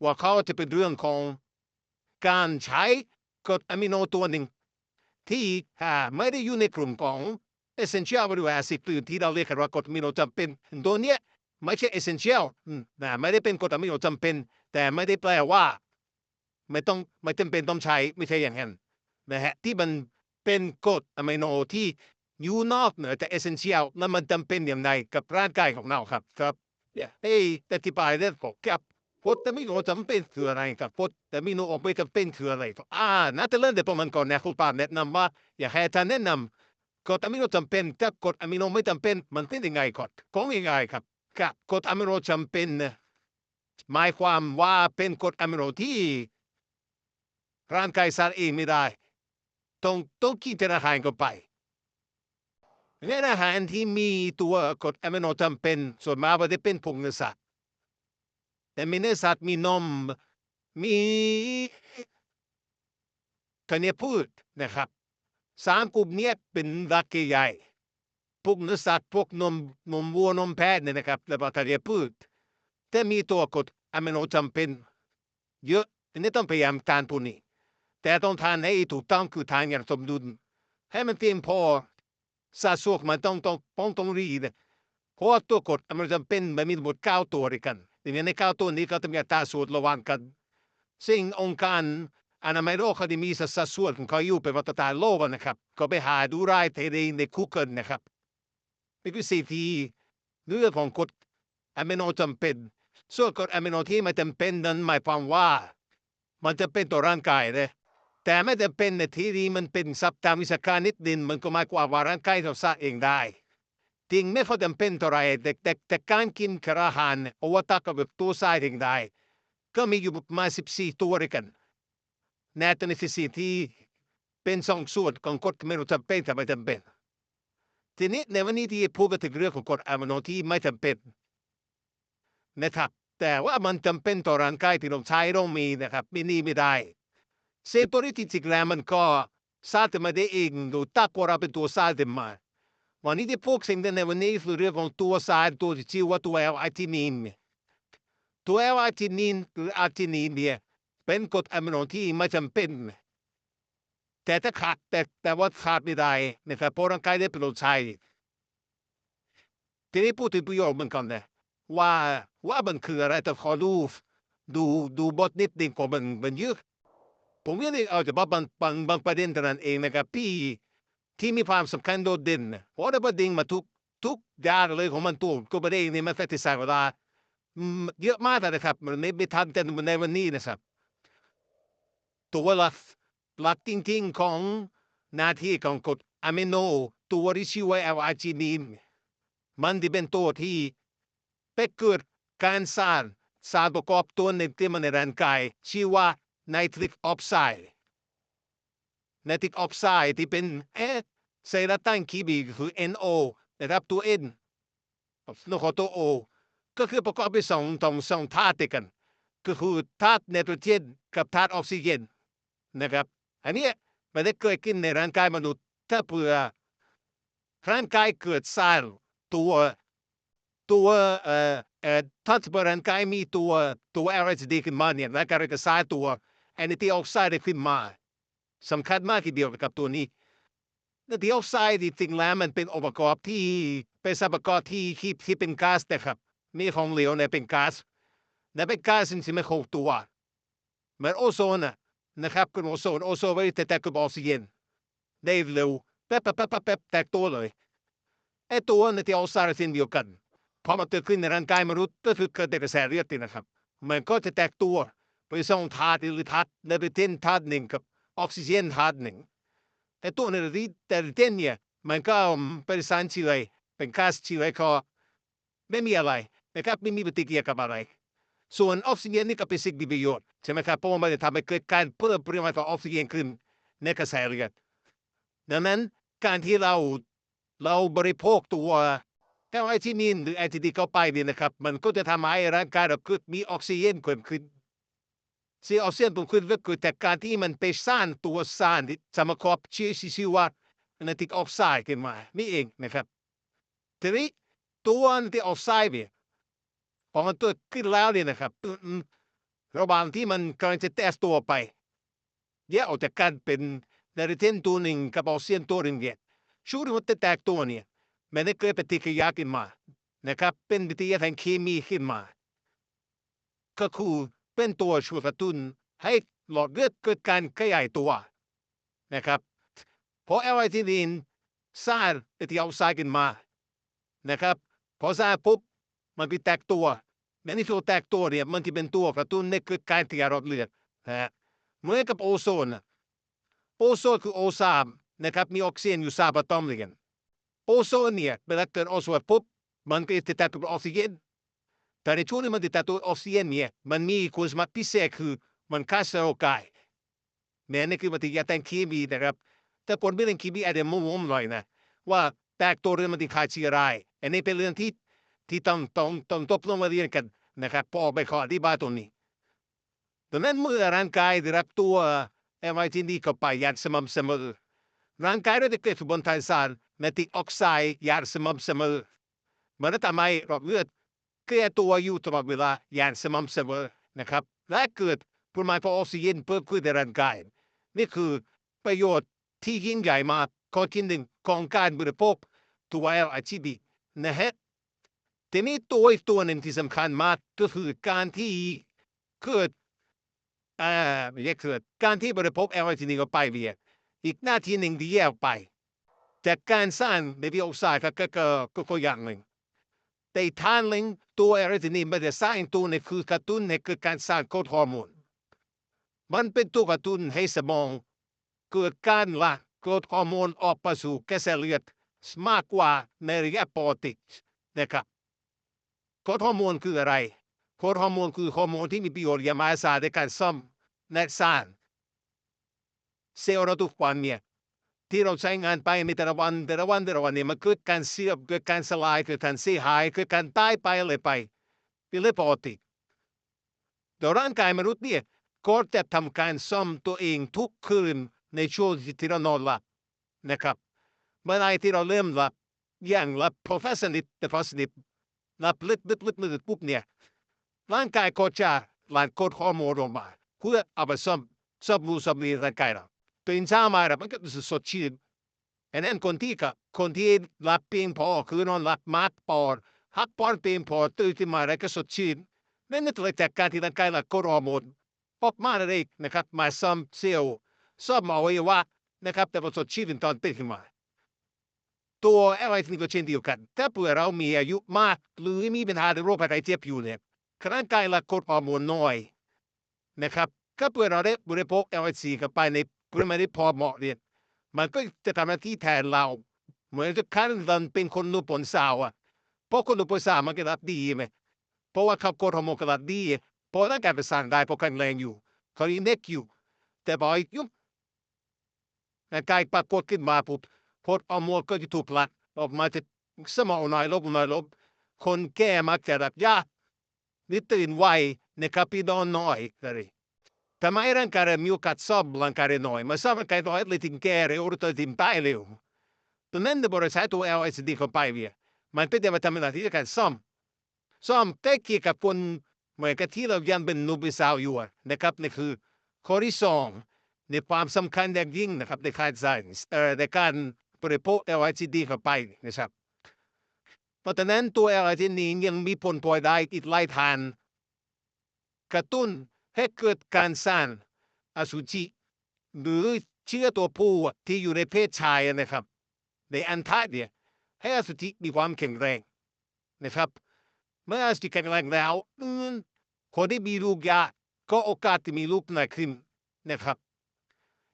ว่าเขาจะเป็นเรื่องของการใช้กรดอะมิโนตัวหนึ่งที่ไม่ได้อยู่ในกลุ่มของ essential fatty acid หรือที่เราเรียกกันว่ากรดอะมิโนจำเป็นตัวเนี้ยไม่ใช่ essential ไม่ได้เป็นกรดอะมิโนจำเป็นแต่ไม่ได้แปลว่าไม่จำเป็นต้องใช้ไม่ใช่อย่างนั้นนะฮะที่มันเป็นกรดอะมิโนที่อยู่นอกเหนือจาก essential แล้วมันจำเป็นอย่างไรกับร่างกายของเราครับเนี่ยให้อธิบายได้ครับกรดอะมิโนจำเป็นคืออะไรครับกรดอะมิโนไม่จำเป็นคืออะไรครับน่าจะเริ่มแต่ประมาณก่อนนะคุณปาแนะนำว่าอยากให้อาจารย์แนะนำกรดอะมิโนจำเป็นถ้ากรดอะมิโนไม่จำเป็นมันเป็นยังไงก่อนของยังไงครับกรดอะมิโนจำเป็นหมายความว่าเป็นกรดอะมิโนที่ร่างกายสร้างเองไม่ได้ต้องกินแต่อาหารเข้าไปและอาหารที่มีตัวกรดอะมิโนจำเป็นส่วนมากมันจะเป็นพวกเนื้อสัตว์แต่มีเนื้อสัตว์มีนมมีธัญพืชนะครับ3กลุ่มนี้เป็นหลักใหญ่พวกเนื้อสัตว์พวกนมวัวนมแพะเนี่ยนะครับแล้วก็ธัญพืชแต่มีตัวกรดอะมิโนจำเป็นเยอะอันนี้ต้องพยายามทานพวกนี้แต่ต้องทานให้ถูกต้องคือทานอย่างสมดุลให้มันเพียงพอสัดส่วนมันต้องรีดเพราะว่าตัวกรดอะมิโนจำเป็นมันมีทั้งหมด9ตัวด้วยกันดังนั้นใน9ตัวนี้ก็ต้องมีอัตราส่วนระหว่างกันซึ่งองค์การอนามัยโลกเขาได้มีสัดส่วนของเขาอยู่เป็นมาตรฐานโลกนะครับก็ไปหาดูได้ในคุกเกิลนะครับนี่คือสิ่งที่เรื่องของกรดอะมิโนจำเป็นส่วนกรดอะมิโนที่ไม่จำเป็นนั้นหมายความว่ามันจะเป็นต่อร่างกายเลยแต่ไม่จำเป็นในที่นี้มันเป็นศัพท์ตามวิชาการนิดนึงมันก็หมายความว่าร่างกายเราสร้างเองได้จริงไม่ค่อยจำเป็นเท่าไหรแต่การกินอาหารโอวัตกับแบบตัวสร้างเองได้ก็มีอยู่ประมาณ14ตัวด้วยกันแน่ตัวนี้ที่เป็น2ส่วนของกรดอะมิโนจำเป็นกับไม่จำเป็นทีนี้ในวันนี้ที่พูดกันถึงเรื่องของกรดอะมิโนที่ไม่จำเป็นนะครับแต่ว่ามันจำเป็นต่อร่างกายที่เราใช้ต้องมีนะครับไม่นี่ไม่ได้เซลล์ตัวนี้จริงๆแล้วมันก็สร้างขึ้นมาได้เองโดยตักว่าเราเป็นตัวสร้างขึ้นมาวันนี้ที่พวกสิ่งในวันนี้คือเรื่องของตัวสารตัวที่ชื่อว่าตัวแอลไอทินีนตัวแอลไอทินีนหรืออาร์ทินีนเนี่ยเป็นกรดอะมิโนที่ไม่จำเป็นแต่ถ้าขาดแต่ว่าขาดไม่ได้นะครับเพราะร่างกายได้ประโยชน์ใช้ทีนี้พูดถึงประโยชน์เหมือนกันนะว่ามันคืออะไรแต่ขอดูบทนิดหนึ่งของมันเยอะผมก็เลยเอาแต่ว่าบางประเด็นเท่านั้นเองนะครับที่มีความสำคัญโดดเด่นเพราะว่าประเด็นมาทุกอย่างเลยของมันตัวก็ประเด็นนี้มันแฟกติสายเวลาเยอะมากนะครับมันไม่ทันแต่ในวันนี้นะครับตัวหลักจริงๆของหน้าที่ของกรดอะมิโนตัวที่ชื่อว่าแอลอาร์จินีนมันจะเป็นตัวที่ไปเกิดการสร้างสารประกอบตัวหนึ่งที่มันในร่างกายชื่อว่าไนตริกออกไซด์ไนตริกออกไซด์ที่เป็นไซรัตันคีบีคือ NO นะครับตัว N แล้วก็ตัว O ก็คือประกอบไปสองธาตุด้วยกันก็คือธาตุไนโตรเจนกับธาตุออกซิเจนนะครับอันนี้ไม่ได้เกิดขึ้นในร่างกายมนุษย์ถ้าเผื่อร่างกายเกิดสร้างตัวตัวถ้าสมมุติร่างกายมีตัว LSD ขึ้นมาเนี่ยร่างกายจะสร้างตัวไอ้ที่ออกไซด์ขึ้นมาสำคัญมากทีเดียวกับตัวนี้ที่ออกไซด์จริงๆแล้วมันเป็นองค์ประกอบที่เป็นสารประกอบที่เป็นก๊าซนะครับมีของเหลวเนี่ยเป็นก๊าซและเป็นก๊าซที่ไม่คงตัวเหมือนโอโซนนะครับคุณโอโซนไม่ได้แตกกับออกซิเจนได้เร็วแป๊บแตกตัวเลยไอ้ตัวนี่ที่ออกไซด์เช่นเดียวกันพอมันเกิดขึ้นในร่างกายมนุษย์ก็คือเกิดในกระแสเลือดนี่นะครับมันก็จะแตกตัวไปสองธาตุหรือธาตุไนโตรเจนธาตุหนึ่งกับออกซิเจนธาตุหนึ่งไอ้ตัวไนโตรเจนเนี่ยมันก็เป็นสารชีวเป็นก๊าซชีวก็ไม่มีอะไรนะครับไม่มีปฏิกิริยากับอะไรส่วนออกซิเจนนี่ก็เป็นสิ่งมีประโยชน์ใช่ไหมครับเพราะว่ามันจะทำให้เกิดการเพิ่มปริมาณของออกซิเจนขึ้นในกระแสเลือดดังนั้นการที่เราบริโภคตัวแอลไอทินินหรือไอทิดีเข้าไปเนี่ยนะครับมันก็จะทำให้ร่างกายเราเกิดมีออกซิเจนเพิ่มขึ้นซีออกซิเจนเพิ่มขึ้นก็เกิดจากการที่มันไปสร้างตัวสารที่สมประกอบชื่อว่าไนตริกออกไซด์ขึ้นมานี่เองนะครับทีนี้ตัวไนตริกออกไซด์เนี่ยพอมันเกิดขึ้นแล้วเนี่ยนะครับ ระหว่างที่มันกำลังจะแตกตัวไปแยกออกจากกันเป็นไนโตรเจนตัวหนึ่งกับออกซิเจนตัวหนึ่งเนี่ยช่วงที่มันแตกตัวเนี่ยมันได้เกิดปฏิกิริยาขึ้นมานะครับเป็นปฏิกิริยาทางเคมีขึ้นมาก็คือเป็นตัวช่วยกระตุ้นให้หลอดเลือดเกิดการขยายตัวนะครับพอแอลไอทิลีนสร้างปฏิกิริยาสร้างขึ้นมานะครับพอสร้างปุ๊บมันไปแตกตัวและนี่ตัวแตกตัวเนี่ยมันที่เป็นตัวกระตุ้นให้เกิดการขยายหลอดเลือดนะฮะเหมือนกับโอโซนโอโซนคือโอซามนะครับมีออกซิเจนอยู่3 อะตอมด้วยกันโอโซนเนี่ยเวลาเกิดโอโซนปุ๊บมันก็จะแตกตัวออกซิเจนแต่ในช่วงที่มันติดตัวออกซิเจนเนี่ยมันมีคุณสมบัติพิเศษคือมันฆ่าเซลล์กายแม้นี่คือปฏิกิริยาทางเคมีนะครับแต่คนไม่เรียนเคมีอาจจะงงๆหน่อยนะว่าแตกตัวเรื่องมันติดฆ่าเชื้ออะไรอันนี้เป็นเรื่องที่ต้องทบทวนมาเรียนกันนะครับพอไปขออธิบายตรงนี้ดังนั้นเมื่อร่างกายได้รับตัวเอไมทีนีเข้าไปอย่างสม่ำเสมอร่างกายเราจะเกิดกระบวนการสารเมทิกออกไซด์อย่างสม่ำเสมอมันทำให้หลอดเลือดเคลื่อนตัวอยู่ตลอดเวลาอย่างสม่ำเสมอนะครับและเกิดปริมาณออกซิเจนเพิ่มขึ้นในร่างกายนี่คือประโยชน์ที่ยิ่งใหญ่มากข้อที่หนึ่งของการบริโภคตัวเอลไอทีดีนะฮะทีนี้ตัวอีกตัวหนึ่งที่สำคัญมากก็คือการที่เกิดไม่ใช่เกิดการที่บริโภคเอลไอทีดีเข้าไปเนี่ยอีกหน้าที่หนึ่งที่แยกไปจากการสร้างไนโตรเจนออกไซด์ก็อย่างหนึ่งแต่ทานหนึ่งตัวเอลไอทีดีไม่ได้สร้างตัวในคือกระตุ้นในคือการสร้างกรดฮอร์โมนมันเป็นตัวกระตุ้นให้สมองเกิดการหลั่งกรดฮอร์โมนออกไปสู่กระแสเลือดมากกว่าในระยะปกตินะครับกรดฮอร์โมนคืออะไรกรดฮอร์โมนคือฮอร์โมนที่มีประโยชน์อย่างมหาศาลในการซ่อมและสร้างเซลล์เราทุกวันเนี่ยที่เราใช้งานไปในแต่ละวันเนี่ยมันเกิดการเสื่อมเกิดการสลายเกิดการเสียหายเกิดการตายไปอะไรไปเป็นเรื่องปกติแต่ร่างกายมนุษย์เนี่ยก็จะทำการซ่อมตัวเองทุกคืนในช่วงที่เรานอนหลับนะครับเมื่อไรที่เราเริ่มหลับอย่างหลับพอสนิทแต่พอสนิทหลับลึกปุ๊บเนี่ยร่างกายก็จะหลั่งกรดฮอร์โมนออกมาเพื่อเอาไปซ่อมร่างกายเราตื่นเช้ามาแล้วมันก็รู้สึกสดชื่นอันนั้นคนที่หลับเพียงพอคือนอนหลับมากพอพักผ่อนเพียงพอตื่นขึ้นมาแล้วก็สดชื่นนั่นก็เกิดจากการที่ร่างกายหลั่งกรดฮอร์โมนออกมาเลยนะครับมาซ่อมเซลล์ซ่อมอวัยวะนะครับแต่พอสดชื่นตอนตื่นขึ้นมาตัวอะไรที่ก็เช่นเดียวกันถ้าเผื่อเรามีอายุมากหรือมีปัญหาในโรคภัยไข้เจ็บอยู่เนี่ยร่างกายหลั่งกรดฮอร์โมนน้อยนะครับถ้าเผื่อเราได้บริโภค LH เข้าไปในปริมาณที่พอเหมาะเนี่ยมันก็จะทำหน้าที่แทนเราเหมือนกับคันเราเป็นคนหนุ่มปนสาวอะเพราะคนหนุ่มปนสาวมันก็รับดีไหมเพราะว่าเขากรดฮอร์โมนก็รับดีเพราะร่างกายไปสร้างได้เพราะแข็งแรงอยู่เขายังเด็กอยู่แต่พออายุร่างกายปรากฏขึ้นมาปุ๊บกรดฮอร์โมนก็จะถูกผลักออกมาจากสมองน้อยลงคนแก่มักจะรับยากนี่ตื่นไวนะครับพี่นอนน้อยเลยทำไมร่างกายมีโอกาสซ่อมร่างกายน้อยมาซ่อมร่างกายน้อยเลยถึงแก่เร็วหรือถึงตายเร็วตอนนั้นในบริษัทตัว LSD เข้าไปเนี่ยมันเป็นแต่มาทำหน้าที่ในการซ่อมแต่เกี่ยวกับคนเหมือนกับที่เรายังเป็นหนุ่มเป็นสาวอยู่นะครับนี่คือข้อที่สองในความสำคัญอย่างยิ่งนะครับในการสร้างในการบริโภค LSD เข้าไปนะครับเพราะฉะนั้นตัว LSD ยังมีผลพลอยได้อีกหลายทางกระตุ้นให้เกิดการสร้างอสุจิหรือเชื้อตัวผู้ที่อยู่ในเพศชายนะครับในอันทะเนี่ยให้อสุจิมีความแข็งแรงนะครับเมื่ออสุจิแข็งแรงแล้วคนที่มีลูกยากก็โอกาสที่มีลูกน้อยขึ้นนะครับ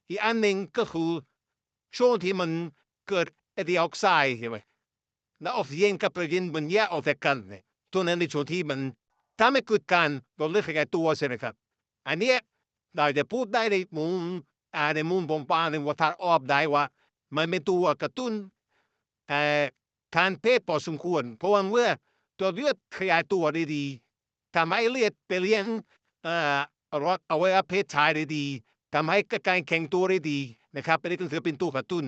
อีกอันหนึ่งก็คือช่วงที่มันเกิดไอดีออกไซด์ใช่ไหมแล้วออกซิเจนกับโปรตีนมันแยกออกจากกันเนี่ยตัวนั้นในช่วงที่มันทำให้เกิดการหลอดเลือดขยายตัวใช่ไหมครับอันเนี้ยเราจะพูดได้ในมุมผมปาในวัฒนออบได้ว่ามันเป็นตัวกระตุ้นทางเพศพอสมควรเพราะว่าเมื่อตัวเลือดขยายตัวได้ดีทำให้เลือดไปเลี้ยงรถอวัยวะเพศชายได้ดีทำให้การแข็งตัวได้ดีนะครับเป็นก็คือเป็นตัวกระตุ้น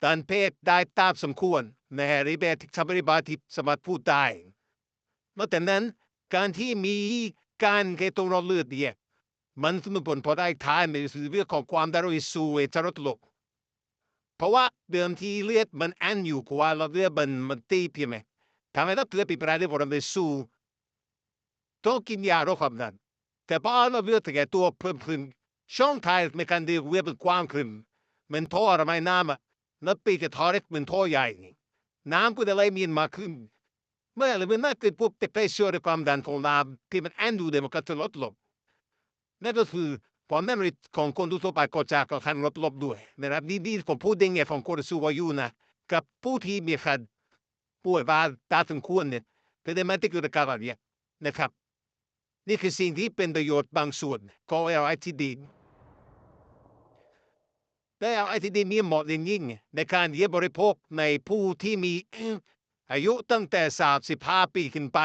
ทางเพศได้ตามสมควรในริเบตที่สมรรถที่สามารถพูดได้นอกจากนั้นการที่มี การเกตัวเราเลือดเนี่ยมันสมผลพอได้ท้ายในเรื่องของความดันโลหิตสูงจะลดลงเพราะว่าเดิมทีเลือดมันอันอยู่กว่าเราเลือดมันตีเพียงไหมทำให้เราเลือดปีปลายเลือดมันสูงต้องกินยาลดความดันแต่พอเราเลือดแก่ตัวเพิ่มขึ้นช่องทางในการเดือดเลือดมันกว้างขึ้นมันท่อระบายน้ำแล้วปีกท่อเล็กมันท่อใหญ่น้ำก็จะไหลเวียนมากขึ้นเมื่อมันมากขึ้นปุ๊บแต่ไปเชื่อในความดันของน้ำที่มันอันอยู่เดี๋ยวมันก็จะลดลงนั่นก็คือความดันของคนทั่วไปก็จะก็คันลดลงด้วยนะครับนี่ผมพูดได้ไงของคนสูงอายุนะกับผู้ที่มีการป่วยบาดตาถึงควรเนี่ยแต่ได้มาที่เกิดการอะไรนะครับนี่คือสิ่งที่เป็นประโยชน์บางส่วนของ LITD และ LITD มีเหมาะอย่างยิ่งในการเยียบบริโภคในผู้ที่มีอายุตั้งแต่35ปีขึ้นไป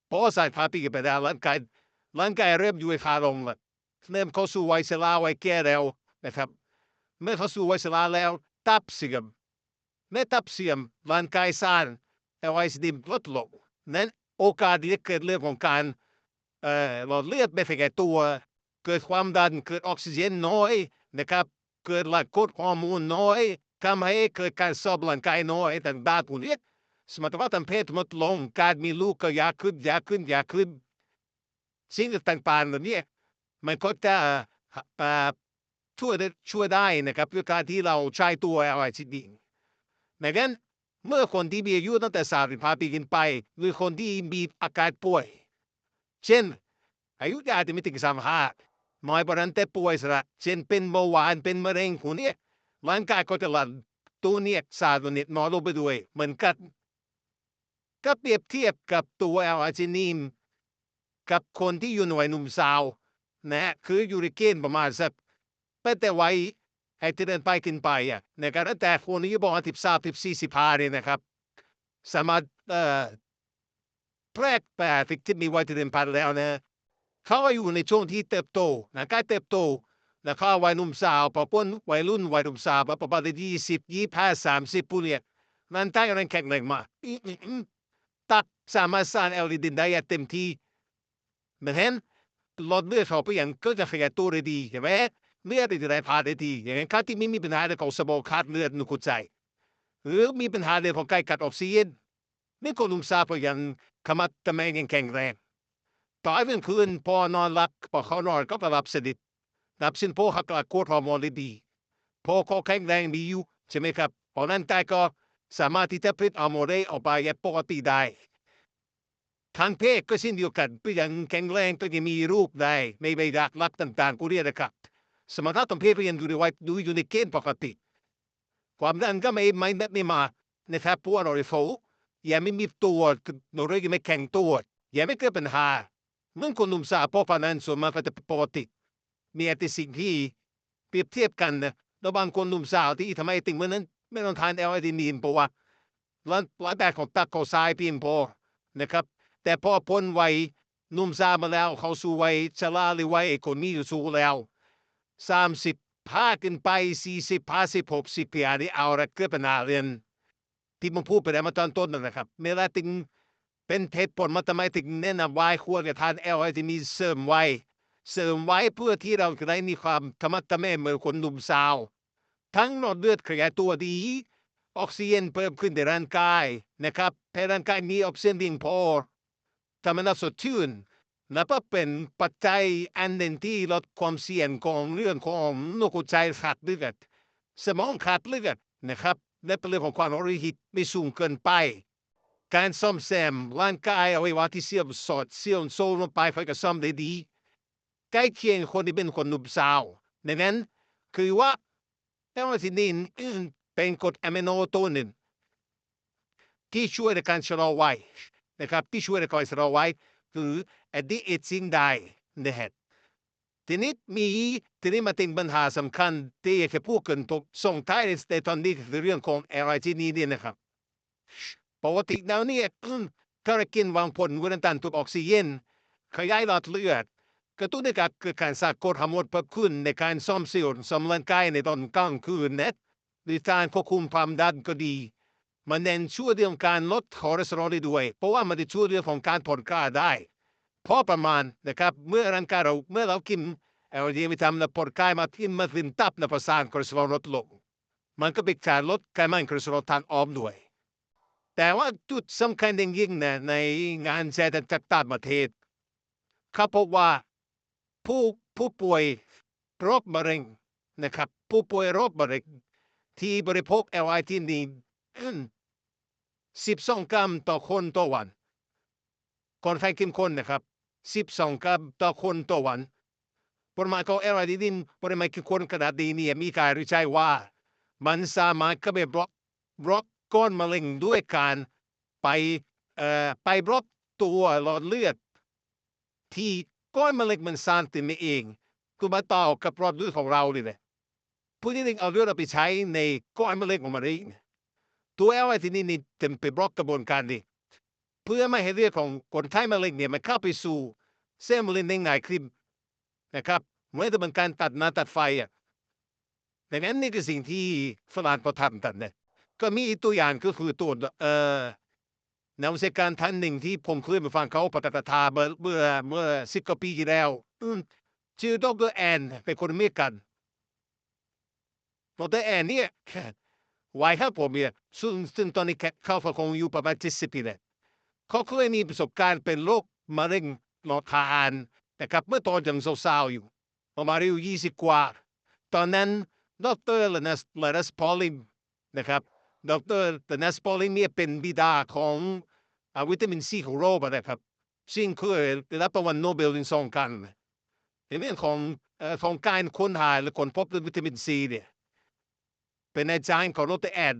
เพราะ35ปีขึ้นไปแล้วร่างกายเริ่มอยู่ในขาลงแล้วเริ่มเข้าสู่วัยชราวัยแก่แล้วนะครับเมื่อเข้าสู่วัยชราแล้วตับเสื่อมเมื่อตับเสื่อมร่างกายสร้าง LITD ลดลงนั้นโอกาสที่จะเกิดเรื่องของการหลอดเลือดไม่แข็งตัวเกิดความดันเกิดออกซิเจนน้อยนะครับเกิดหลั่งกรดฮอร์โมนน้อยทำให้เกิดการสอบร่างกายน้อยต่างๆพวกนี้สมรรถภาพทางเพศลดลงการมีลูกก็ยากขึ้นสิ่งต่างๆเหล่านี้มันก็จะช่วยได้นะครับด้วยการที่เราใช้ตัวLITDในนั้นเมื่อคนที่มีอายุตั้งแต่35ปีขึ้นไปหรือคนที่มีอาการป่วยเช่นอายุอาจจะไม่ถึง35น้อยกว่านั้นแต่ป่วยซะเช่นเป็นเบาหวานเป็นมะเร็งพวกนี้ร่างกายก็จะหลั่งตัวนี้สารตัวนี้น้อยลงไปด้วยเหมือนกันก็เปรียบเทียบกับตัวLITDกับคนที่อยู่ในวัยหนุ่มสาวนะคืออยู่ในเกณฑ์ประมาณสักแต่วัยให้เดินไปขึ้นไปนะครับแต่คนที่บอกว่า13 14 15เนี่ยนะครับสามารถแพร่แปรที่มีวัยเดินไปแล้วนะเขาอยู่ในช่วงที่เติบโตนะการเติบโตนะเขาวัยหนุ่มสาวพอพ้นวัยรุ่นวัยหนุ่มสาวประมาณ20 25 30พวกนี้นั่นตั้งแรงแข็งแรงมากตักสามารถสร้างLITDได้เต็มที่เหมือนเห็นหลอดเลือดเขาไปอย่างก็จะขยายตัวได้ดีใช่ไหมเลือดจะได้ผ่านได้ดีอย่างนั้นเขาที่ไม่มีปัญหาเรื่องของสมองขาดเลือดนุกใจหรือมีปัญหาเรื่องของการขาดออกซิเจนนี่คนหนุ่มสาวก็ยังขมักทำไมยังแข็งแรงต่อให้เป็นคืนพอนอนหลับพอเขานอนก็หลับสนิทหลับสินพอหักหลักโคตรฮอร์โมนได้ดีพอเขาแข็งแรงมีอยู่ใช่ไหมครับเพราะนั้นใจก็สามารถที่จะผลิตฮอร์โมนได้ออกไปอย่างปกติได้ทางเพศก็เช่นเดียวกันก็ยังแข็งแรงก็ยังมีรูปได้ไม่ไปดักลักต่างๆกูเรียกนะครับสมรรถนะทางเพศก็ยังอยู่ในเกณฑ์ปกติความดันก็ไม่มานะครับเพราะว่าเราได้โฟยังไม่มีตัวเราเรียกไม่แข็งตัวยังไม่เกิดปัญหาเมื่อคนหนุ่มสาวพอพนันส่วนมากก็จะปกติมีแต่สิ่งที่เปรียบเทียบกันนะระหว่างคนหนุ่มสาวที่ทำไมถึงเมื่อนั้นไม่ต้องทานLITDเพราะว่าร่างกายของตักเขาทรายเพียงพอนะครับแต่พอพ้นวัยหนุ่มสาวมาแล้วเขาสู่วัยชราหรือวัยคนมีอยู่สูงแล้ว30ขึ้นไป40 50 60ปีอันนี้เอาละเกิดปัญหาเรื่องที่ผมพูดไปแล้วมาตอนต้นนะครับเมื่อถึงเป็นเหตุผลมาทำไมถึงแนะนำว่าควรจะทานLITDเสริมไว้เพื่อที่เราจะได้มีความธรรมะธรรมเหมือนคนหนุ่มสาวทั้งหลอดเลือดขยายตัวดีออกซิเจนเพิ่มขึ้นในร่างกายนะครับให้ร่างกายมีออกซิเจนเพียงพอทำให้เราสดชื่นและก็เป็นปัจจัยอันหนึ่งที่ลดความเสี่ยงของเรื่องของโรคหัวใจขาดเลือดสมองขาดเลือดนะครับและเป็นเรื่องของความอริหิตไม่สูงเกินไปการซ่อมแซมร่างกายอวัยวะที่เสื่อมสดเสื่อมโทรมลงไปค่อยก็ซ่อมได้ดีใกล้เคียงคนที่เป็นคนหนุ่มสาวดังนั้นคือว่าLITDเป็นกรดอะมิโนตัวหนึ่งที่ช่วยในการชะลอวัยนะครับที่ช่วยในการชะลอวัยคือ anti aging ได้นะครับทีนี้มาถึงปัญหาสำคัญที่อยากจะพูดกันตกส่งท้ายในตอนนี้คือเรื่องของ LITD นี่นะครับปกติแล้วเนี่ยถ้าเรากินวางผลวิตามินตัวออกซิเจนขยายหลอดเลือดกระตุ้นในการเกิดการสร้างกรดฮอร์โมนเพิ่มขึ้นในการซ่อมเซลล์ซ่อมร่างกายในตอนกลางคืนนะหรือการควบคุมความดันก็ดีมันเน้นช่วยเรื่องการลดคอเลสเตอรอลได้ด้วยเพราะว่ามันจะช่วยเรื่องของการผ่อนคลายได้ พอประมาณนะครับเมื่อร่างกายเราเมื่อเรากินแอลดีไปทำนะปอดกายมากินมาถึงตับนะประสานคอเลสเตอรอลลดลงมันก็เป็นการลดไขมันคอเลสเตอรอลทางอ้อมด้วยแต่ว่าจุดสำคัญยิ่งๆนะในงานแสดงจากต่างประเทศเขาพบว่าผู้ผู้ป่วยโรคมะเร็งนะครับผู้ป่วยโรคมะเร็งที่บริโภคแอลไอทีนี12 กรัมต่อคนต่อวันคนไข้เข้มข้นนะครับ12 กรัมต่อคนต่อวันปริมาณของแอลไอทีนินปริมาณเข้มข้นขนาดนี้เนี่ยมีการวิจัยว่ามันสามารถเข้าไปบล็อกก้อนมะเร็งด้วยการไปไปบล็อกตัวหลอดเลือดที่ก้อนมะเร็งมันสร้างขึ้นมาเองคือมาต่อกับหลอดเลือดของเราเลยแหละผู้ที่เอาเลือดเราไปใช้ในก้อนมะเร็งของมะเร็งตัวแอลไอทีนินนี่จะไปบล็อกกระบวนการนี้เพื่อไม่ให้เลือดของคนไข้มะเร็งเนี่ยมันเข้าไปสู่เส้นมะเร็งได้ง่ายขึ้นนะครับเหมือนจะเป็นการตัดน้ำตัดไฟอ่ะดังนั้นนี่คือสิ่งที่ฝรั่งเขาทำกันเนี่ยก็มีอีกตัวอย่างก็คือตัวนักวิชาการท่านหนึ่งที่ผมเคยไปฟังเขาปฏิบัติธรรมเมื่อ10 กว่าปีที่แล้วชื่อดรแอนเป็นคนอเมริกันดรแอนเนี่ยวัยครับผมเนี่ยซึ่งตอนนี้เขาคงอยู่ประมาณ70 ปีแล้วเขาเคยมีประสบการณ์เป็นโรคมะเร็งหลอดอาหารนะครับเมื่อตอนยังสาวๆอยู่ประมาณอายุ20 กว่าตอนนั้นดรเลนัสพอลลินนะครับดรเลนัสพอลลินเนี่ยเป็นบิดาของวิตามินซีของโรคนะครับซึ่งเคยได้รับรางวัลโนเบลถึง2 ครั้งในเรื่องของการค้นหาและค้นพบวิตามินซีเนี่ยเป็นอาจารย์ของดรแอน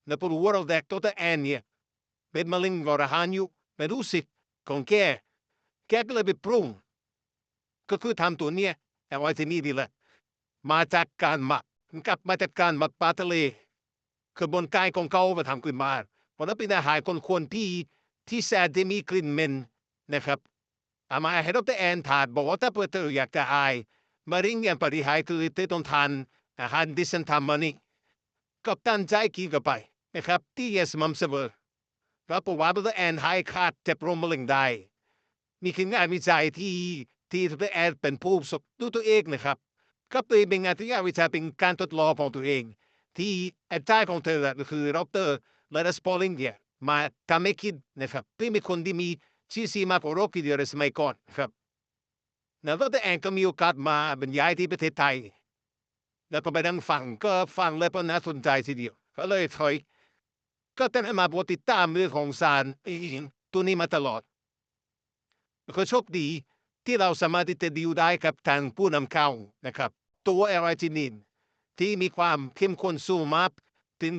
และพอรู้ว่าเราแดกดรแอนเนี่ยเป็นมะเร็งหลอดอาหารอยู่ไม่รู้สิของแกก็เลยไปปรุงก็คือทำตัวเนี้ยเอาไว้ที่นี่ดีแหละมาจากการหมักมาจากการหมักปลาทะเลกระบวนการของเขามาทำขึ้นมาเพราะนั้นเป็นอาหารคนที่แสนจะมีกลิ่นเหม็นนะครับเอามาให้ดรแอนทานบอกว่าถ้าเพื่อเธออยากจะอายมะเร็งอย่างปฏิหารคือเธอต้องทานอาหารดิฉันทำมานี่ก็ตั้งใจกินกันไปนะครับที่สม่ำเสมอแล้วผมว่าดรแอนหายขาดจากโรคมะเร็งได้นี่คืองานวิจัยที่ดรแอนเป็นผู้ประสบด้วยตัวเองนะครับก็เป็นงานที่งานวิจัยเป็นการทดลองของตัวเองที่อาจารย์ของเธอก็คือดรเลนัสพอลลิงเนี่ยมาทำให้คิดนะครับที่มีคนที่มีชื่อเสียงมากกว่าโรคที่เดียวในสมัยก่อนครับแล้วดรแอนก็มีโอกาสมาบรรยายที่ประเทศไทยแล้วก็ไปนั่งฟังก็ฟังแล้วก็น่าสนใจทีเดียวก็เลยถอยก็ตั้งแต่มาปกติดตามเรื่องของสารตัวนี้มาตลอดก็โชคดีที่เราสามารถที่จะดีลได้กับทางผู้นำเข้านะครับตัวแอลไอจินินที่มีความเข้มข้นสูงมากถึง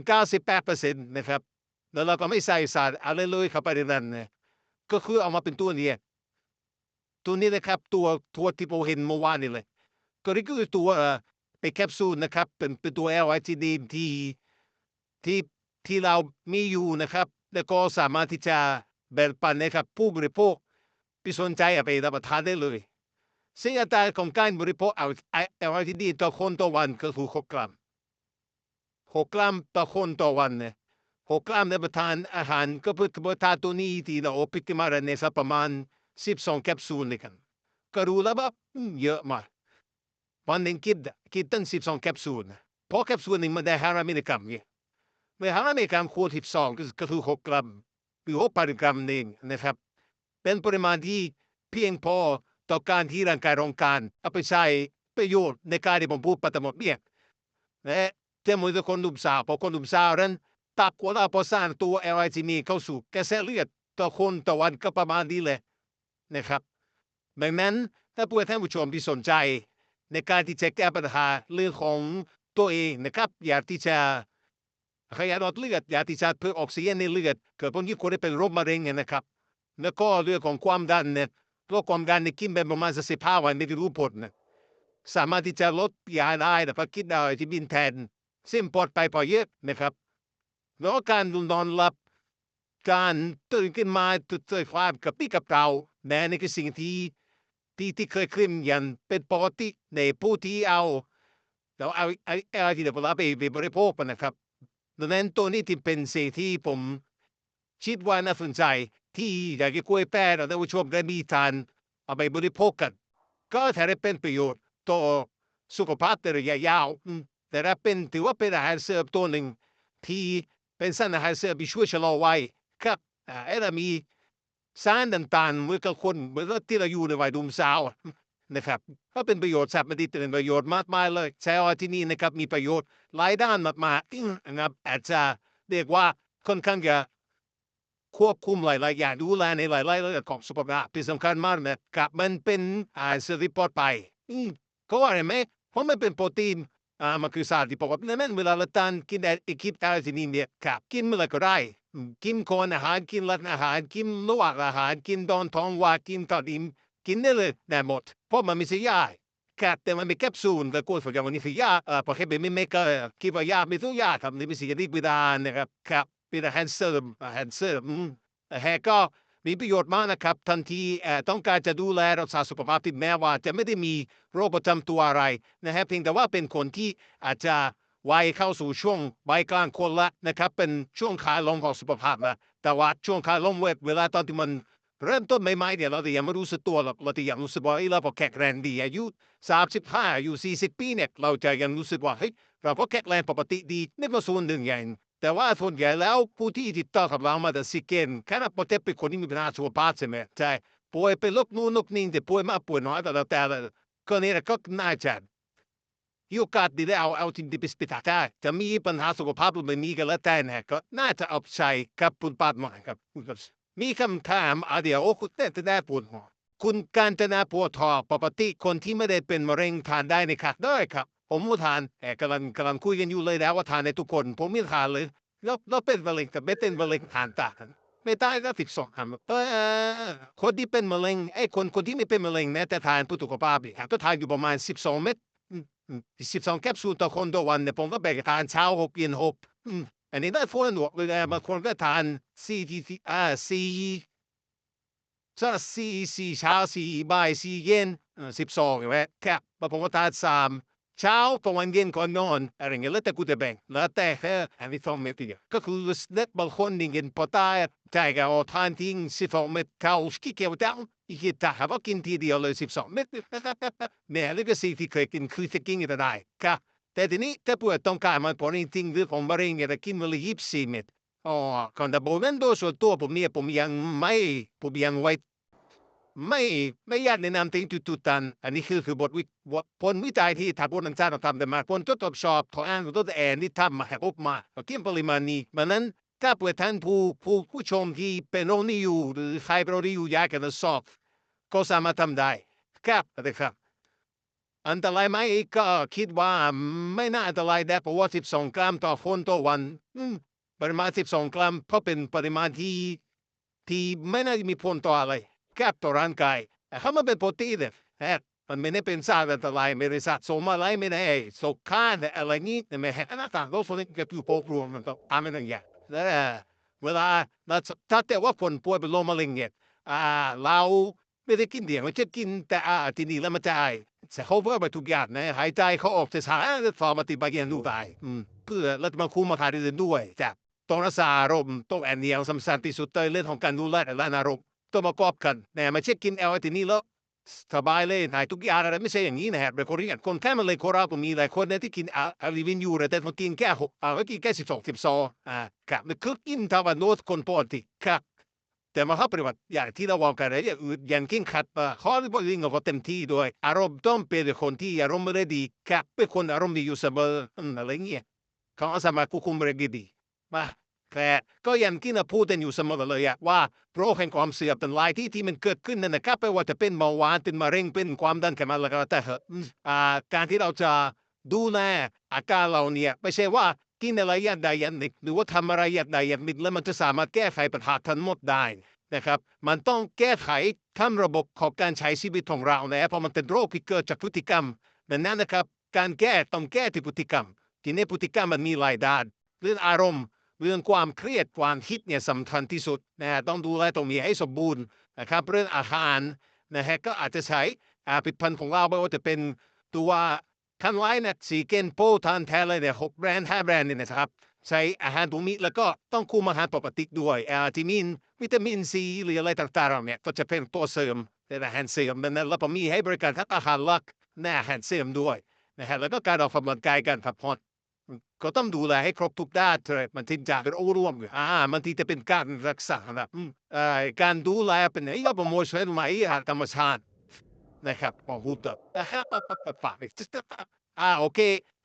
98% นะครับแล้วเราก็ไม่ใส่สารอะไรเลยเข้าไปในนั้นนะก็คือเอามาเป็นตัวนี้นะครับตัวที่ผมเห็นเมื่อวานนี่เลยก็นี่คือตัวเป็นแคปซูลนะครับเป็นตัวแอลไอจินินที่ที่เรามีอยู่นะครับแล้วก็สามารถที่จะแบ่งปันนะครับผู้บริโภคที่สนใจเอาไปรับประทานได้เลยซึ่งอัตราของการบริโภคLRTD ต่อคนต่อวันก็คือ6 กรัม6 กรัมต่อคนต่อวันเนี่ย6 กรัมในประทานอาหารก็เพื่อกระบวนการตัวนี้ที่เราพิจารณาในสักประมาณ12 แคปซูลเลยกันก็รู้แล้วว่าเยอะมากวันหนึ่งกินตั้ง12 แคปซูลเพราะแคปซูลหนึ่งมันได้500 มิลลิกรัมเนี่ยเมื่อ500 มิลลิกรัมคูณ12ก็คือ6 กรัมหรือ6,000 กรัมเองนะครับเป็นปริมาณที่เพียงพอต่อการที่ร่างกายต้องการเอาไปใช้ประโยชน์ในการที่ผมพูดไปทั้งหมดเนี่ยและจะเหมือนคนหนุ่มสาวพอคนหนุ่มสาวนั้นตับของเราพอสร้างตัว LIG เข้าสู่กระแสเลือดต่อคนต่อวันก็ประมาณนี้เลยนะครับดังนั้นถ้าเพื่อท่านผู้ชมที่สนใจในการที่จะแก้ปัญหาเรื่องของตัวเองนะครับอยากที่จะขยายหลอดเลือดอยากที่จะเพิ่มออกซิเจนในเลือดเกิดผลที่คนที่เป็นโรคมะเร็งเนี่ยนะครับแล้วก็เรื่องของความดันเนี่ยโรคความดันในกินเป็นประมาณสัก15 วันไม่ได้รู้ผลนะสามารถที่จะลดยาได้แต่พอคิดได้ที่บินแทนซึ่งปลอดภัยพอเยอะนะครับแล้วการนอนหลับการตื่นขึ้นมาตื่นความกับพี่กับเราแม้นี่คือสิ่งที่เคยขึ้นอย่างเป็นปกติในผู้ที่แล้วเอาที่เดี๋ยวเราไปบริโภคนะครับดังนั้นตัวนี้ที่เป็นสิ่งที่ผมคิดว่าน่าสนใจ ที่อยากจะกล้วยแป้งท่านผู้ชมได้มีทานเอาไปบริโภคกันก็ถ้าได้เป็นประโยชน์ต่อสุขภาพในระยะยาวแต่ถ้าเป็นถือว่าเป็นอาหารเสริมตัวหนึ่งที่เป็นสารอาหารเสริมที่ช่วยชะลอวัยครับแล้วมีสารต่างๆเมื่อกับคนเมื่อที่เราอยู่ในวัยหนุ่มสาวนะครับก็เป็นประโยชน์สัตว์มันดีเป็นประโยชน์มากมายเลยใช้ว่าที่นี่นะครับมีประโยชน์หลายด้านมากๆนะครับอาจจะเรียกว่าค่อนข้างจะควบคุมหลายๆอย่างดูแลในหลายๆเรื่องของสุขภาพที่สำคัญมากนะครับมันเป็นสิ่งที่ปลอดภัยเพราะว่าอะไรไหมเพราะมันเป็นโปรตีนมันคือสารที่ปกตินั้นเวลาเราทานกินไอ้คิดอะไรที่นี่เนี่ยครับกินเมื่อไรก็ได้กินก่อนอาหารกินหลังอาหารกินระหว่างอาหารกินตอนท้องว่างกินตอนอิ่มกินได้เลยได้หมดเพราะมันไม่ใช่ยาครับแต่มันเป็นแคปซูลแต่คนส่วนใหญ่วันนี้คือยาเพราะแค่เป็นไม่ก็คิดว่ายาไม่ต้องยาครับนี่เป็นสิ่งที่ดีดานนะครับครับเป็นอาหารเสริมก็มีประโยชน์มากนะครับทันทีต้องการจะดูแลรักษาสุขภาพที่แม้ว่าจะไม่ได้มีโรคประจำตัวอะไรนะฮะเพียงแต่ว่าเป็นคนที่อาจจะวัยเข้าสู่ช่วงวัยกลางคนละนะครับเป็นช่วงขาลงของสุขภาพนะแต่ว่าช่วงขาลงเวลาตอนที่มันเริ่มต้นใหม่ๆเนี่ยเราจะยังไม่รู้สึกตัวหรอกเราจะยังรู้สึกว่าเราพอแข็งแรงดีอายุ35อายุ40ปีเนี่ยเราจะยังรู้สึกว่าเฮ้ยเราก็แข็งแรงปกติดีนี่เป็นส่วนหนึ่งอย่างแต่ว่าส่วนใหญ่แล้วผู้ที่ติดต่อกับเรามาแต่สิเกนแค่นั้นพอเทเป็นคนที่มีปัญหาสุขภาพใช่ไหมใช่ป่วยเป็นโรคนู่นโรคนี่แต่ป่วยมากป่วยน้อยแต่ก็นี่แหละก็น่าจะมีโอกาสดีได้เอาทีมที่ไปสปิตาได้จะมีปัญหาสุขภาพหรือไม่มีก็แล้วแต่นะก็น่าจะเอาใช้กับคุณป้าหน่อยครับมีคำถามเดี๋ยวคุณจะได้ปวดหัวคุณการจะน่าปวดท้องปกติคนที่ไม่ได้เป็นมะเร็งทานได้ในครับได้ครับผมก็ทานกำลังคุยกันอยู่เลยแล้วว่าทานในทุกคนผมไม่ทานเลยแล้วเป็นมะเร็งกับไม่เป็นมะเร็งทานต่างกันไม่ได้ก็12ครับคนที่เป็นมะเร็งคนที่ไม่เป็นมะเร็งแม้แต่ทานเพื่อสุขภาพอีกครับก็ทานอยู่ประมาณ12เม็ด12แคปซูลต่อคนต่อวันเนี่ยผมก็แบ่งทานเช้า6เย็น6อันนี้ได้ผลเลยนะบางคนก็ทาน4ที่44เช้า4บ่าย4เย็น12ใช่ไหมครับบางคนก็ทาน3เช้าตอนเย็นก่อนนอนอะไรเงี้ยแล้วแต่กูจะแบ่งแล้วแต่อันนี้2เม็ดเดียวก็คือเด็กบางคนนี่กินพอตายใจก็เอาทานทิ้ง12เม็ดเขาขี้เกียจจังอีกทีถ้าว่ากินทีเดียวเลย12เม็ดเนี่ยนี่ก็สิ่งที่เคยกินคือจะกินก็ได้ครับแต่ทีนี้ถ้าปวดต้องการมันพอจริงๆหรือของมะเร็งเนี่ยจะกินวันละ24เม็ดก่อนแต่ผมนั้นโดยส่วนตัวผมเนี่ยผมยังไว้ ไม่ไม่อยากแนะนำทิ้งทุกๆตันอันนี้คือบทผลวิจัยที่ทางพวกนักศึกษาเราทำแต่มาผลทดสอบของอ้างของตัวเองที่ทำมาให้ออกมาก็กินปริมาณนี้ดังนั้นถ้าเปิดท่านผู้ชมที่เป็นโรคนี้อยู่หรือใครเป็นโรคนี้อยู่อยากจะทดสอบก็สามารถทำได้ครับนะครับอันตรายไหมก็คิดว่าไม่น่าอันตรายได้เพราะว่า12กรัมต่อคนต่อวันปริมาณ12กรัมเพราะเป็นปริมาณที่ไม่น่าจะมีผลต่ออะไร ครับต่อร่างกายแต่ถ้ามันเป็นโปรตีนเนี่ยมันไม่ได้เป็นสารอันตรายไม่ได้สะสมอะไรไม่ได้สกค้านอะไรงี้แต่ไม่ให้หน้าต่างโลกส่วนนี้ก็คือโปรรวมมันก็ทำให้ทั้งอย่างแล้วเวลาเราถ้าแต่ว่าคนป่วยเป็นโรคมะเร็งเนี่ยเราไม่ได้กินเดี่ยวมันจะกินแต่ที่นี่แล้วมันจะจะเขาเพื่อไปทุกอย่างนะหายใจเขาออกจะสารฟอร์มาติบางอย่างดูได้เพื่อแล้วมาคุมมาทานอื่นด้วยจ้ะต้องรักษาอารมณ์ต้องแอนเนียลสำคัญที่สุดเลยเรื่องของการดูแลและอารมณ์ ตัวประกอบกันนะไม่ใช่กินเอาไอ้ที่นี่แล้วสบายเลยนายทุกอย่างอะไรไม่ใช่อย่างนี้นะครับเป็นคนที่คนแค่มันเลยโคราชผมมีหลายคนเนี่ยที่กินลิวินยูแต่มากินแค่ก็กินแค่12ครับมันคือกินทวันโน้ตคนปกติครับแต่มาเข้าปฏิบัติอย่างที่เราบอกกันเลยอย่างกินขัดข้อที่บอกยิงก็เต็มที่ด้วยอารมณ์ต้องเป็นคนที่อารมณ์ไม่ได้ดีครับเป็นคนอารมณ์ดีอยู่เสมออะไรเงี้ยเขาสามารถควบคุมเรื่องดีมาแต่ก็ยังที่เราพูดกันอยู่เสมอเลยว่าโรคแห่งความเสื่อมเป็นลายที่มันเกิดขึ้นนั่นนะครับไม่ว่าจะเป็นเบาหวานเป็นมะเร็งเป็นความดันไขมันอะไรก็แล้วแต่การที่เราจะดูแลอาการเราเนี่ยไม่ใช่ว่ากินอะไรอย่างใดอย่างหนึ่งหรือว่าทำอะไรอย่างใดอย่างหนึ่งแล้วมันจะสามารถแก้ไขปัญหาทั้งหมดได้นะครับมันต้องแก้ไขทั้งระบบของการใช้ชีวิตของเรานะเพราะมันเป็นโรคที่เกิดจากพฤติกรรมดังนั้นนะครับการแก้ต้องแก้ที่พฤติกรรมทีนี้พฤติกรรมมันมีหลายด้านเรื่องอารมณ์ เรื่องความเครียดความคิดเนี่ยสำคัญที่สุดนะต้องดูแลตรงนี้ให้สมบูรณ์นะครับเรื่องอาหารนะฮะก็อาจจะใช้ผลิตภัณฑ์ของเราไม่ว่าจะเป็นตัวทันไลน์นะสีเกนโปทานแทนเลยเนี่ย6 แบรนด์5 แบรนด์เนี่ยนะครับ ใช้อาหารตรงนี้แล้วก็ต้องคุมอาหารปกติด้วยที่มีวิตามินซีหรืออะไรต่างๆเนี่ยก็จะเป็นตัวเสริมเป็นอาหารเสริมดังนั้นแล้วผมมีให้บริการทั้งอาหารหลักและอาหารเสริมด้วยนะฮะแล้วก็การออกกำลังกายการพักผ่อนก็ต้องดูแลให้ครบทุกด้านเลยมันถึงจะเป็นองค์รวมมันที่จะเป็นการรักษานะการดูแลเป็นไอ้ยาบำรุงช่วยไหมธรรมชาตินะครับพอพูดแบบฝากอีกโอเค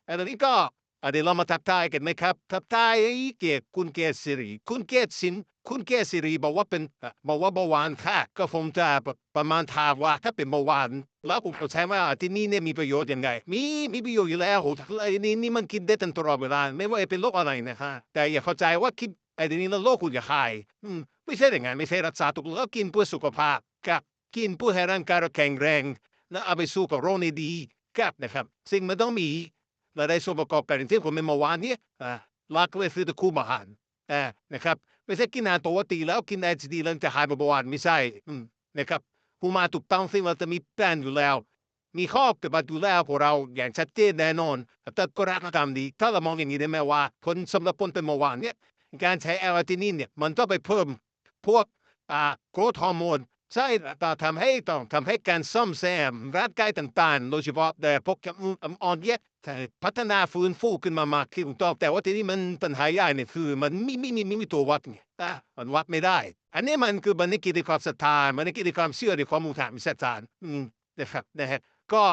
อันนี้ก็ เดี๋ยวเรามาทักทายกันไหมครับทักทายเกียรติคุณเกษรีคุณเกษสินคุณเกษรีบอกว่าเป็นบอกว่าเบาหวานค่ะก็คงจะประมาณถามว่าถ้าเป็นเบาหวานแล้วผมเข้าใจว่าที่นี่เนี่ยมีประโยชน์ยังไงมีประโยชน์อยู่แล้วโอ้โฮนี่มันกินได้ตลอดเวลาไม่ว่าจะเป็นโรคอะไรนะครับแต่อย่าเข้าใจว่ากินไอ้เดี๋ยวนี้แล้วโรคคุณจะหายไม่ใช่อย่างงั้นไม่ใช่รักษาทุกโรคกินเพื่อสุขภาพครับกินเพื่อให้ร่างกายเราแข็งแรงและเอาไปสู้กับโรคได้ดีครับนะครับซึ่งมันต้องมี และได้ส่วนประกอบการอย่างที่ผมเป็นเมื่อวานนี้หลักเลยคือตะคุมอาหารนะครับไม่ใช่กินอาหารปกติแล้วกินอาหารดีๆแล้วจะหายเบาหวานไม่ใช่นะครับผู้มาถูกต้องซึ่งเราจะมีแพลนอยู่แล้วมีข้อปฏิบัติอยู่แล้วพวกเราอย่างชัดเจนแน่นอนแต่ก็รักตามดีถ้าเรามองอย่างนี้ได้ไหมว่าคนสำหรับคนเป็นเมื่อวานเนี่ยการใช้แอลาตินินเนี่ยมันต้องไปเพิ่มพวกโกรทฮอร์โมนใช่ต้องทำให้การซ่อมแซมร่างกายต่างๆโดยเฉพาะแต่พวกอ่อนแย ใช่พัฒนาฟื้นฟูขึ้นมามากขึ้นถูกต้องแต่ว่าทีนี้มันปัญหาใหญ่เนี่ยคือมันไม่มีตัววัดไงมันวัดไม่ได้อันนี้มันคือมันไม่เกี่ยวกับความศรัทธามันไม่เกี่ยวกับความเชื่อในความมุขามศรัทธานะครับนะฮะก็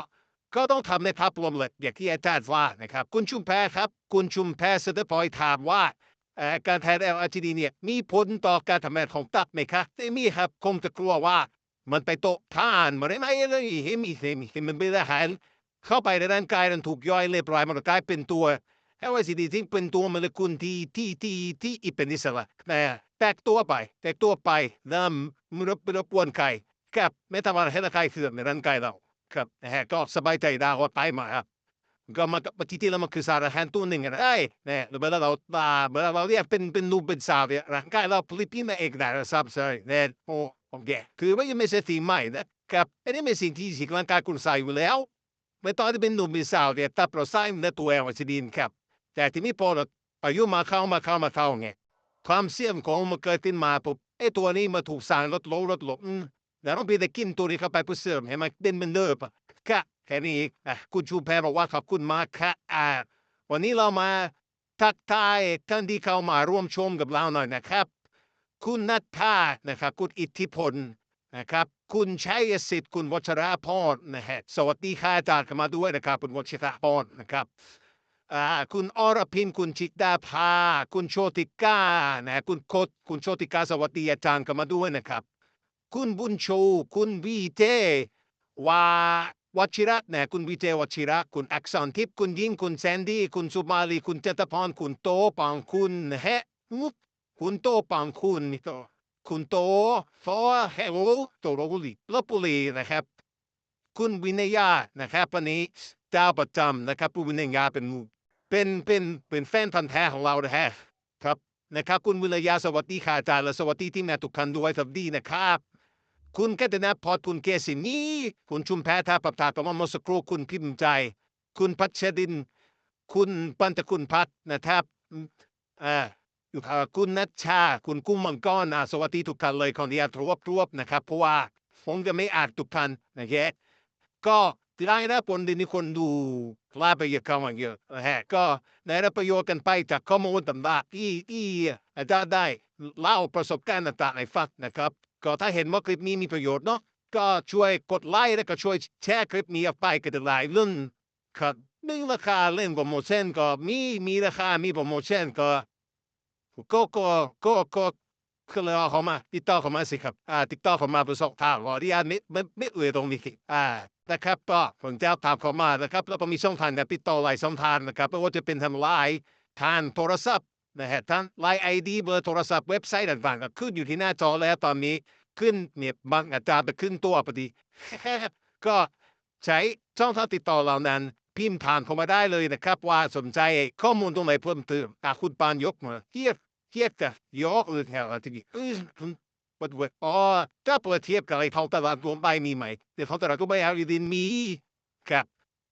ก็ต้องทำในภาพรวมเลยอย่างที่อาจารย์ว่านะครับคุณชุมแพครับคุณชุมแพเสนอพอยถามว่าการแทน LRTD เนี่ยมีผลต่อการทำงานของตับไหมครับไม่มีครับคงจะกลัวว่ามันไปโตะท่านมันไม่เลยเห็นมันไม่ได้หาย เข้าไปในร่างกายมันถูกย่อยเรียบร้อยมันก็กลายเป็นตัว LSD ที่เป็นตัวโมเลกุลที่เป็นอิสระแตกตัวไปแล้วมันรบกวนใครครับไม่ทำอะไรให้ร่างกายเสื่อมในร่างกายเราครับนะฮะก็สบายใจได้ว่าไปมาครับก็มันก็ที่แล้วมันคือสารอาหารตัวหนึ่งนะนะเวลาเราเรียกเป็นรูปเป็นสาวเนี่ยร่างกายเราผลิตขึ้นมาเองได้นะครับใช่เนี่ยโอเคคือไม่ใช่สิ่งใหม่นะครับอันนี้เป็นสิ่งที่ร่างกายคุณใส่อยู่แล้ว ไม่ต้องให้เป็นหนุ่มเป็นสาวเนี่ยถ้าเราสร้างในตัวเองว่าจะดีครับแต่ทีนี้พอเราอายุมาเข้าไงความเสี่ยงของมันเกิดขึ้นมาปุ๊บไอ้ตัวนี้มาถูกสร้างลดลงแล้วเราไปได้กินตัวนี้เข้าไปเพื่อเสริมให้มันเป็นเหมือนเดิมอะค่ะแค่นี้เองคุณชูแพรบอกว่าขอบคุณมากค่ะวันนี้เรามาทักทายท่านที่เข้ามาร่วมชมกับเราหน่อยนะครับคุณนัทธานะครับคุณอิทธิพล นะครับคุณชัยสิทธิ์คุณวัชรพรนะฮะสวัสดีค่ะอาจารย์เข้ามาด้วยนะครับคุณวัชรพรนะครับคุณอรพินคุณจิตาภาคุณโชติกานะคุณโชติกาสวัสดีอาจารย์เข้ามาด้วยนะครับคุณบุญชูคุณวีเจวาวชิระนะคุณวีเจวชิระคุณอักษรทิพย์คุณยิ่งคุณแซนดี้คุณสุมาลีคุณเจตพรคุณโตปังคุณแฮะคุณโตปังคุณนี่โต คุณโตฟอแฮโลโตโรบุรีลบบุรีนะครับคุณวินัยานะครับวันนี้เจ้าประจำนะครับคุณวินัยาเป็นแฟนพันธุ์แท้ของเรานะฮะครับนะครับคุณวินัยาสวัสดีค่ะอาจารย์และสวัสดีที่แม่ทุกท่านด้วยสวัสดีนะครับคุณกัตนาพรคุณเกษินีคุณชุมแพทาประทาประมาเมื่อสักครู่คุณพิมพ์ใจคุณพัชดินคุณปันตคุณพัฒนะครับอ่า คุณนัชชาคุณกุ้งมังกรสวัสดีทุกท่านเลยขออนุญาตรวบนะครับเพราะว่าผมจะไม่อ่านทุกท่านนะครับก็ได้รับผลดีนี่คนดูกล้าไปเยอะเข้ามาเยอะนะฮะก็ได้รับประโยชน์กันไปจากข้อมูลต่างๆที่อาจารย์ได้เล่าประสบการณ์ต่างๆให้ฟังนะครับก็ถ้าเห็นว่าคลิปนี้มีประโยชน์เนาะก็ช่วยกดไลค์แล้วก็ช่วยแชร์คลิปนี้ออกไปกันหลายเรื่องครับมีราคาเล่นโปรโมชั่นก็มีราคามีโปรโมชั่นก็ ก็คือเราเขามาติดต่อเข้ามาสิครับติดต่อเข้ามาเพื่อสอบถามขออนุญาตไม่เอ่ยตรงนี้นะครับก็ผมจะถามเข้ามานะครับแล้วก็มีช่องทางการติดต่อหลายช่องทางนะครับไม่ว่าจะเป็นทาง LINE ทางโทรศัพท์นะฮะทาง LINE ID เบอร์โทรศัพท์เว็บไซต์ต่างๆก็ขึ้นอยู่ที่หน้าจอแล้วตอนนี้ขึ้นเนี่ยบางอาจารย์ไปขึ้นตัวพอดีก็ใช้ช่องทางติดต่อเหล่านั้นพิมพ์ผ่านเข้ามาได้เลยนะครับว่าสนใจข้อมูลตรงไหนเพิ่มเติมคุณปานยกมาเทียบกับยกหรือแถวที่นี่วัดเวถ้าเปิดเทียบกับไอ้ท้องตลาดรวมไปมีไหมเดี๋ยวท้องตลาดรวมไปเอาดีๆมีครับ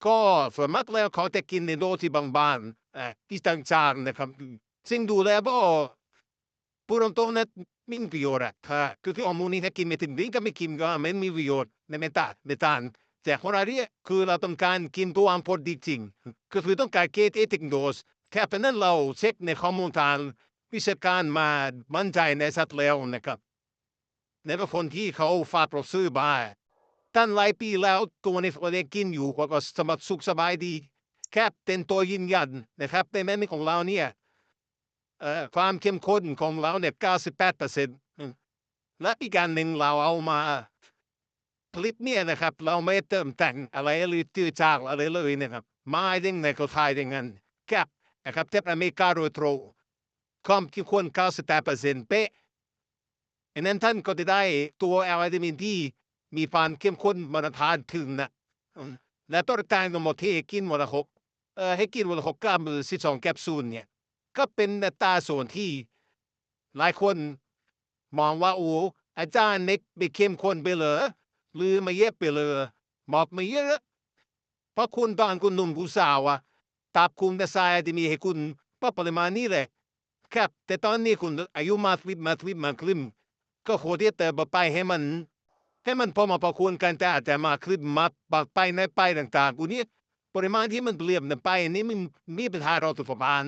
ก็ส่วนมากแล้วเขาจะกินในโดสที่บางๆที่ต่างๆนะครับ ซึ่งดูแลบ่พูดตรงๆนะไม่มีประโยชน์อะถ้าคือที่ข้อมูลนี้ถ้ากินไม่ถึงดิ้งก็ไม่กินก็ไม่มีประโยชน์ในไม่ตานแต่ของเราเนี่ยคือเราต้องการกินตัวอันพอดีจริงก็คือต้องการเกรดเอติกโดสแค่เป็นนั้นเราเช็คในข้อมูลทางวิชาการมามั่นใจในสัตว์แล้วนะครับในบางคนที่เขาฝากเราซื้อมาตั้งหลายปีแล้วตัวนี้เราได้กินอยู่ก็สบายสุขสบายดีแค่เป็นตัวยืนยันนะครับในแม่นของเราเนี่ยความเข้มข้นของเราเนี่ย98%และอีกการหนึ่งเราเอามาผลิตเนี่ยนะครับเราไม่เติมแต่งอะไรหรือจืดจางอะไรเลยนะครับมาดิ้งในก็ทายดังนั้นแค่นะครับเทปอเมริกาโดยตรงความเข้มข้น98%เป๊ะอันนั้นท่านก็จะได้ตัวแอลวิตามินที่มีความเข้มข้นมาตรฐานถึงนะและตัวกลางทั้งหมดที่ให้กินวันละ6ให้กินวันละ6กรัมหรือ12แคปซูลเนี่ยก็เป็นอัตราส่วนที่หลายคนมองว่าโอ้อาจารย์เน็กไปเข้มข้นไปเหรอหรือมาเยอะไปเลยบอกไม่เยอะเพราะคุณตอนคุณหนุ่มผู้สาวอะตับคุณแต่ทรายจะมีให้คุณเพราะปริมาณนี้แหละครับแต่ตอนนี้คุณอายุมากขึ้นก็ควรที่จะไปให้มันพอมาประควรกันแต่อาจจะมากขึ้นมาไปในไปต่างๆพวกนี้ปริมาณที่มันเปลี่ยนไปนี่มันมีปัญหาเราสุขภาพ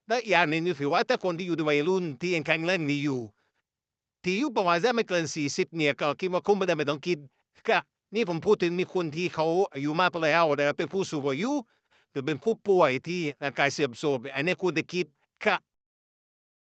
และอีกอย่างหนึ่งก็คือว่าถ้าคนที่อยู่ในวัยรุ่นที่ยังแข็งแรงดีอยู่ที่อายุประมาณสักไม่เกิน40เนี่ยก็คิดว่าคงไม่ต้องคิดก็นี่ผมพูดถึงมีคนที่เขาอายุมากไปแล้วนะครับเป็นผู้สูงอายุหรือเป็นผู้ป่วยที่ร่างกายเสื่อมโทรมอันนี้ควรจะคิดค่ะ